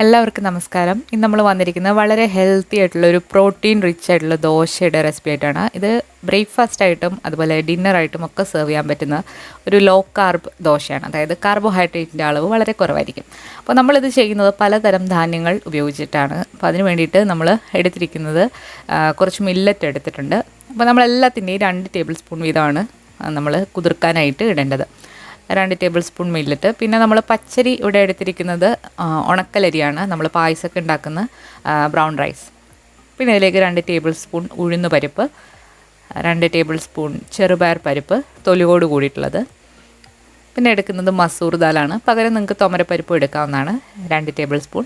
എല്ലാവർക്കും നമസ്കാരം. ഇന്ന് നമ്മൾ വന്നിരിക്കുന്നത് വളരെ ഹെൽത്തി ആയിട്ടുള്ള ഒരു പ്രോട്ടീൻ റിച്ച് ആയിട്ടുള്ള ദോശയുടെ റെസിപ്പി ആയിട്ടാണ്. ഇത് ബ്രേക്ക്ഫാസ്റ്റ് ആയിട്ടും അതുപോലെ ഡിന്നറായിട്ടും ഒക്കെ സെർവ് ചെയ്യാൻ പറ്റുന്ന ഒരു ലോ കാർബ് ദോശയാണ്. അതായത് കാർബോഹൈഡ്രേറ്റിൻ്റെ അളവ് വളരെ കുറവായിരിക്കും. അപ്പോൾ നമ്മളിത് ചെയ്യുന്നത് പലതരം ധാന്യങ്ങൾ ഉപയോഗിച്ചിട്ടാണ്. അപ്പോൾ അതിന് വേണ്ടിയിട്ട് നമ്മൾ എടുത്തിരിക്കുന്നത് കുറച്ച് മില്ലറ്റ് എടുത്തിട്ടുണ്ട്. അപ്പോൾ നമ്മളെല്ലാത്തിൻ്റെയും 2 ടേബിൾ സ്പൂൺ വീതമാണ് നമ്മൾ കുതിർക്കാനായിട്ട് ഇടേണ്ടത്. 2 ടേബിൾ സ്പൂൺ മില്ലറ്റ്. പിന്നെ നമ്മൾ പച്ചരി ഇവിടെ എടുത്തിരിക്കുന്നത് ഉണക്കലരിയാണ്. നമ്മൾ പായസമൊക്കെ ഉണ്ടാക്കുന്ന ബ്രൗൺ റൈസ്. പിന്നെ ഇതിലേക്ക് 2 ടേബിൾ സ്പൂൺ ഉഴുന്ന് പരിപ്പ്, 2 ടേബിൾ സ്പൂൺ ചെറുപയർ പരിപ്പ് തൊലിയോട് കൂടിയിട്ടുള്ളത്. പിന്നെ എടുക്കുന്നത് മസൂർ ദാലാണ്. പകരം നിങ്ങൾക്ക് തുമരപ്പരിപ്പ് എടുക്കാവുന്നതാണ്. 2 ടേബിൾ സ്പൂൺ.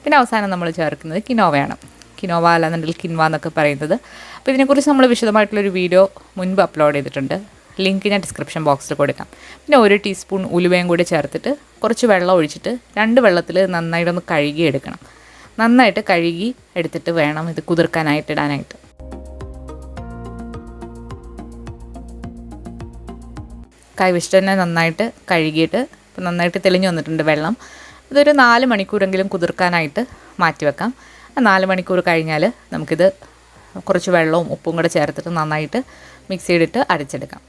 പിന്നെ അവസാനം നമ്മൾ ചേർക്കുന്നത് കിനോവയാണ്. കിനോവ അല്ലാന്നുണ്ടെങ്കിൽ കിൻവ എന്നൊക്കെ പറയുന്നത്. അപ്പോൾ ഇതിനെക്കുറിച്ച് നമ്മൾ വിശദമായിട്ടുള്ളൊരു വീഡിയോ മുൻപ് അപ്ലോഡ് ചെയ്തിട്ടുണ്ട്. ലിങ്ക് ഞാൻ ഡിസ്ക്രിപ്ഷൻ ബോക്സിൽ കൊടുക്കാം. പിന്നെ 1 ടീസ്പൂൺ ഉലുവയും കൂടി ചേർത്തിട്ട് കുറച്ച് വെള്ളം ഒഴിച്ചിട്ട് 2 വെള്ളത്തിൽ നന്നായിട്ടൊന്ന് കഴുകി എടുക്കണം. നന്നായിട്ട് കഴുകി എടുത്തിട്ട് വേണം ഇത് കുതിർക്കാനായിട്ട് ഇടാനായിട്ട്. കൈവശം തന്നെ നന്നായിട്ട് കഴുകിയിട്ട് ഇപ്പം നന്നായിട്ട് തെളിഞ്ഞു വന്നിട്ടുണ്ട് വെള്ളം. ഇതൊരു 4 മണിക്കൂറെങ്കിലും കുതിർക്കാനായിട്ട് മാറ്റി വെക്കാം. 4 മണിക്കൂർ കഴിഞ്ഞാൽ നമുക്കിത് കുറച്ച് വെള്ളവും ഉപ്പും കൂടെ ചേർത്തിട്ട് നന്നായിട്ട് മിക്സ് ചെയ്തിട്ട് അരച്ചെടുക്കാം.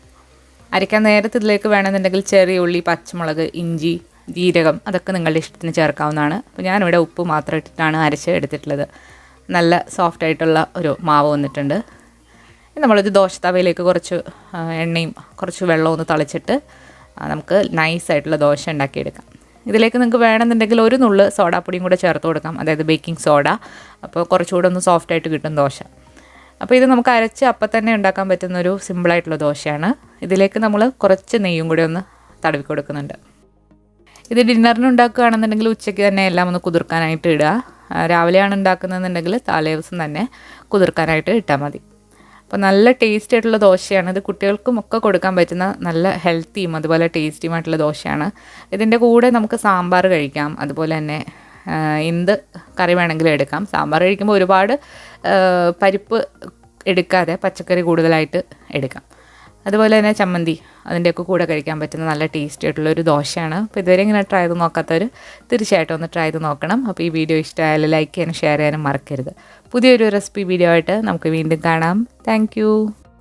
അരയ്ക്കാൻ നേരത്തെ ഇതിലേക്ക് വേണമെന്നുണ്ടെങ്കിൽ ചെറിയ ഉള്ളി, പച്ചമുളക്, ഇഞ്ചി, ജീരകം അതൊക്കെ നിങ്ങളുടെ ഇഷ്ടത്തിന് ചേർക്കാവുന്നതാണ്. അപ്പോൾ ഞാനിവിടെ ഉപ്പ് മാത്രം ഇട്ടിട്ടാണ് അരച്ച് എടുത്തിട്ടുള്ളത്. നല്ല സോഫ്റ്റ് ആയിട്ടുള്ള ഒരു മാവ് വന്നിട്ടുണ്ട്. നമ്മളൊരു ദോശ തവയിലേക്ക് കുറച്ച് എണ്ണയും കുറച്ച് വെള്ളവും ഒന്ന് തളിച്ചിട്ട് നമുക്ക് നൈസായിട്ടുള്ള ദോശ ഉണ്ടാക്കിയെടുക്കാം. ഇതിലേക്ക് നിങ്ങൾക്ക് വേണമെന്നുണ്ടെങ്കിൽ ഒരു നുള്ള് സോഡാപ്പൊടിയും കൂടെ ചേർത്ത് കൊടുക്കാം, അതായത് ബേക്കിംഗ് സോഡ. അപ്പോൾ കുറച്ചുകൂടെ ഒന്ന് സോഫ്റ്റായിട്ട് കിട്ടും ദോശ. അപ്പോൾ ഇത് നമുക്ക് അരച്ച് അപ്പം തന്നെ ഉണ്ടാക്കാൻ പറ്റുന്നൊരു സിമ്പിളായിട്ടുള്ള ദോശയാണ്. ഇതിലേക്ക് നമ്മൾ കുറച്ച് നെയ്യും കൂടി ഒന്ന് തടവി കൊടുക്കുന്നുണ്ട്. ഇത് ഡിന്നറിന് ഉണ്ടാക്കുകയാണെന്നുണ്ടെങ്കിൽ ഉച്ചയ്ക്ക് തന്നെ എല്ലാം ഒന്ന് കുതിർക്കാനായിട്ട് ഇടുക. രാവിലെയാണ് ഉണ്ടാക്കുന്നതെന്നുണ്ടെങ്കിൽ തലേദിവസം തന്നെ കുതിർക്കാനായിട്ട് ഇട്ടാൽ മതി. അപ്പോൾ നല്ല ടേസ്റ്റി ആയിട്ടുള്ള ദോശയാണ്. ഇത് കുട്ടികൾക്കും ഒക്കെ കൊടുക്കാൻ പറ്റുന്ന നല്ല ഹെൽത്തിയും അതുപോലെ ടേസ്റ്റിയുമായിട്ടുള്ള ദോശയാണ്. ഇതിൻ്റെ കൂടെ നമുക്ക് സാമ്പാർ കഴിക്കാം, അതുപോലെ തന്നെ എന്ത് കറി വേണമെങ്കിലും എടുക്കാം. സാമ്പാർ കഴിക്കുമ്പോൾ ഒരുപാട് പരിപ്പ് എടുക്കാതെ പച്ചക്കറി കൂടുതലായിട്ട് എടുക്കാം. അതുപോലെ തന്നെ ചമ്മന്തി അതിൻ്റെയൊക്കെ കൂടെ കഴിക്കാൻ പറ്റുന്ന നല്ല ടേസ്റ്റി ആയിട്ടുള്ളൊരു ദോശയാണ്. അപ്പോൾ ഇതുവരെ ഇങ്ങനെ ട്രൈ ചെയ്ത് നോക്കാത്തവർ തീർച്ചയായിട്ടും ഒന്ന് ട്രൈ ചെയ്ത് നോക്കണം. അപ്പോൾ ഈ വീഡിയോ ഇഷ്ടമായാലും ലൈക്ക് ചെയ്യാനും ഷെയർ ചെയ്യാനും മറക്കരുത്. പുതിയൊരു റെസിപ്പി വീഡിയോ ആയിട്ട് നമുക്ക് വീണ്ടും കാണാം. താങ്ക്